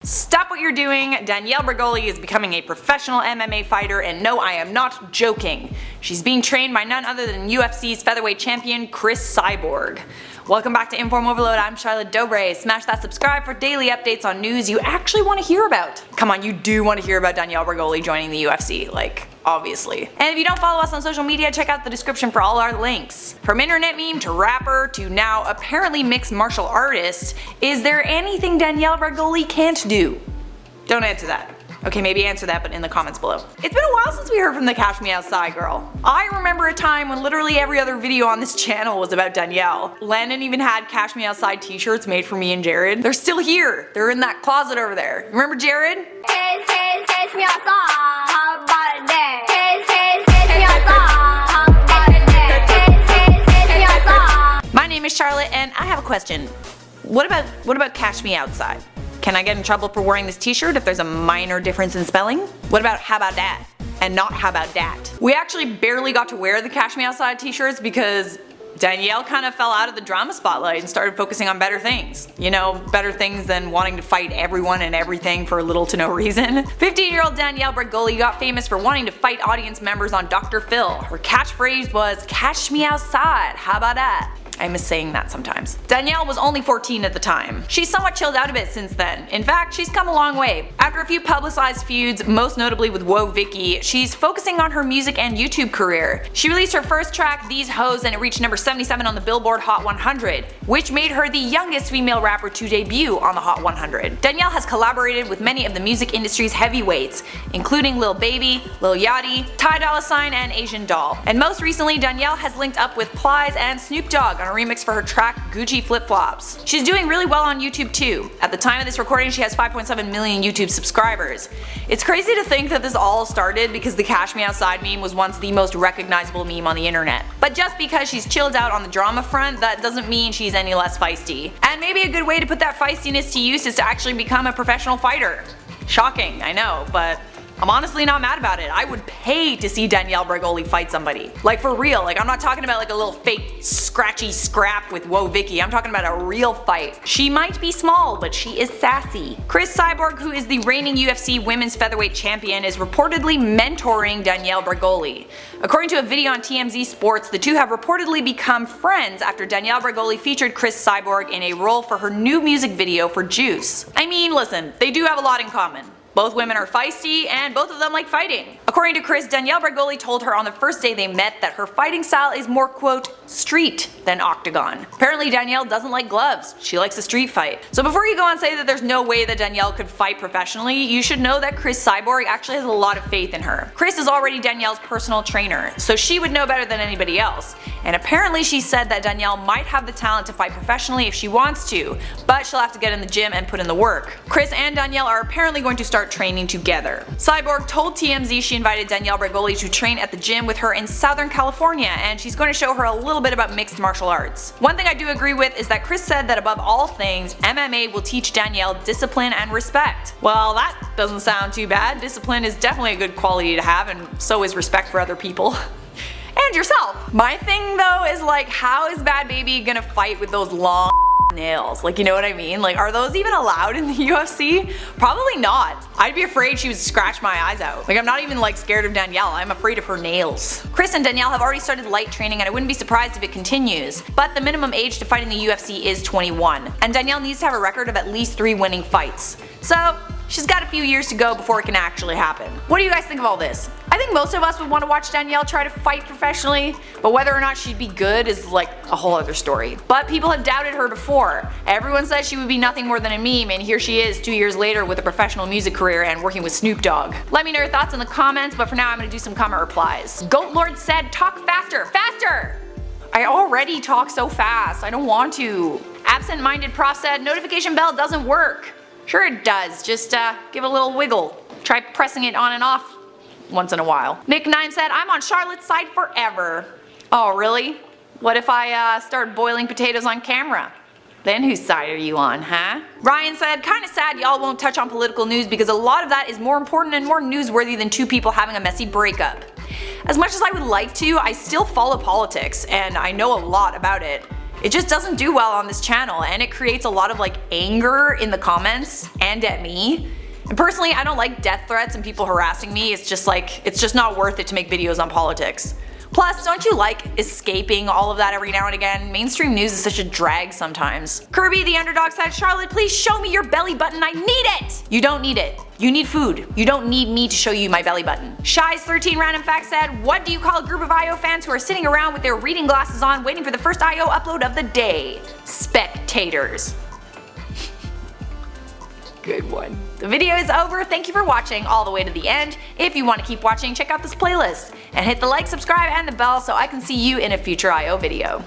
Stop what you're doing. Danielle Bregoli is becoming a professional MMA fighter, and no, I am not joking. She's being trained by none other than UFC's featherweight champion, Chris Cyborg. Welcome back to InformOverload. I'm Charlotte Dobre. Smash that subscribe for daily updates on news you actually want to hear about. Come on, you do want to hear about Danielle Bregoli joining the UFC, like, obviously. And if you don't follow us on social media, check out the description for all our links. From internet meme to rapper to now apparently mixed martial artist, is there anything Danielle Bregoli can't do? Don't answer that. Okay, maybe answer that, but in the comments below. It's been a while since we heard from the Cash Me Outside girl. I remember a time when literally every other video on this channel was about Danielle. Landon even had Cash Me Outside t-shirts made for me and Jared. They're still here. They're in that closet over there. Remember Jared? Cash me outside. My name is Charlotte and I have a question. What about Cash Me Outside? Can I get in trouble for wearing this t-shirt if there's a minor difference in spelling? What about how about that? And not how about that? We actually barely got to wear the Cash Me Outside t-shirts because Danielle kind of fell out of the drama spotlight and started focusing on better things. You know, better things than wanting to fight everyone and everything for little to no reason. 15-year-old Danielle Bregoli got famous for wanting to fight audience members on Dr. Phil. Her catchphrase was, "Cash me outside, how about that?" I miss saying that sometimes. Danielle was only 14 at the time. She's somewhat chilled out a bit since then. In fact, she's come a long way. After a few publicized feuds, most notably with Whoa Vicky, she's focusing on her music and YouTube career. She released her first track, These Hoes, and it reached number 77 on the Billboard Hot 100, which made her the youngest female rapper to debut on the Hot 100. Danielle has collaborated with many of the music industry's heavyweights, including Lil Baby, Lil Yachty, Ty Dolla $ign, and Asian Doll. And most recently, Danielle has linked up with Plies and Snoop Dogg on a remix for her track Gucci Flip Flops. She's doing really well on YouTube too. At the time of this recording, she has 5.7 million YouTube subscribers. It's crazy to think that this all started because the Cash Me Outside meme was once the most recognizable meme on the internet. But just because she's chilled out on the drama front, that doesn't mean she's any less feisty. And maybe a good way to put that feistiness to use is to actually become a professional fighter. Shocking, I know, but I'm honestly not mad about it. I would pay to see Danielle Bregoli fight somebody. Like for real, like I'm not talking about like a little fake scratchy scrap with Whoa Vicky, I'm talking about a real fight. She might be small, but she is sassy. Chris Cyborg, who is the reigning UFC women's featherweight champion, is reportedly mentoring Danielle Bregoli. According to a video on TMZ Sports, the two have reportedly become friends after Danielle Bregoli featured Chris Cyborg in a role for her new music video for Juice. I mean, listen, they do have a lot in common. Both women are feisty, and both of them like fighting. According to Chris, Danielle Bregoli told her on the first day they met that her fighting style is more, quote, street than octagon. Apparently Danielle doesn't like gloves, she likes a street fight. So before you go and say that there's no way that Danielle could fight professionally, you should know that Chris Cyborg actually has a lot of faith in her. Chris is already Danielle's personal trainer, so she would know better than anybody else. And apparently she said that Danielle might have the talent to fight professionally if she wants to, but she'll have to get in the gym and put in the work. Chris and Danielle are apparently going to start training together. Cyborg told TMZ she invited Danielle Bregoli to train at the gym with her in Southern California, and she's going to show her a little bit about mixed martial arts. One thing I do agree with is that Chris said that above all things, MMA will teach Danielle discipline and respect. Well, that doesn't sound too bad. Discipline is definitely a good quality to have, and so is respect for other people. And yourself. My thing though is like, how is Bad Baby gonna fight with those long nails? Like, you know what I mean? Like, are those even allowed in the UFC? Probably not. I'd be afraid she would scratch my eyes out. Like, I'm not even like scared of Danielle, I'm afraid of her nails. Chris and Danielle have already started light training, and I wouldn't be surprised if it continues. But the minimum age to fight in the UFC is 21. And Danielle needs to have a record of at least 3 winning fights. So she's got a few years to go before it can actually happen. What do you guys think of all this? I think most of us would want to watch Danielle try to fight professionally, but whether or not she'd be good is like a whole other story. But people have doubted her before. Everyone said she would be nothing more than a meme, and here she is 2 years later with a professional music career and working with Snoop Dogg. Let me know your thoughts in the comments, but for now I'm gonna do some comment replies. Goat Lord said, talk faster, faster! I already talk so fast, I don't want to. Absent Minded Prof said, notification bell doesn't work. Sure it does, just give it a little wiggle. Try pressing it on and off once in a while. Nick9 said, I'm on Charlotte's side forever. Oh really? What if I start boiling potatoes on camera? Then whose side are you on, huh? Ryan said, kinda sad y'all won't touch on political news because a lot of that is more important and more newsworthy than 2 people having a messy breakup. As much as I would like to, I still follow politics and I know a lot about it. It just doesn't do well on this channel, and it creates a lot of like anger in the comments and at me. And personally, I don't like death threats and people harassing me. It's just not worth it to make videos on politics. Plus, don't you like escaping all of that every now and again? Mainstream news is such a drag sometimes. Kirby the Underdog said, Charlotte, please show me your belly button, I need it! You don't need it. You need food. You don't need me to show you my belly button. Shy's13 Random Fact said, what do you call a group of IO fans who are sitting around with their reading glasses on waiting for the first IO upload of the day? Spectators. Good one. The video is over. Thank you for watching all the way to the end. If you want to keep watching, check out this playlist. And hit the like, subscribe, and the bell so I can see you in a future IO video.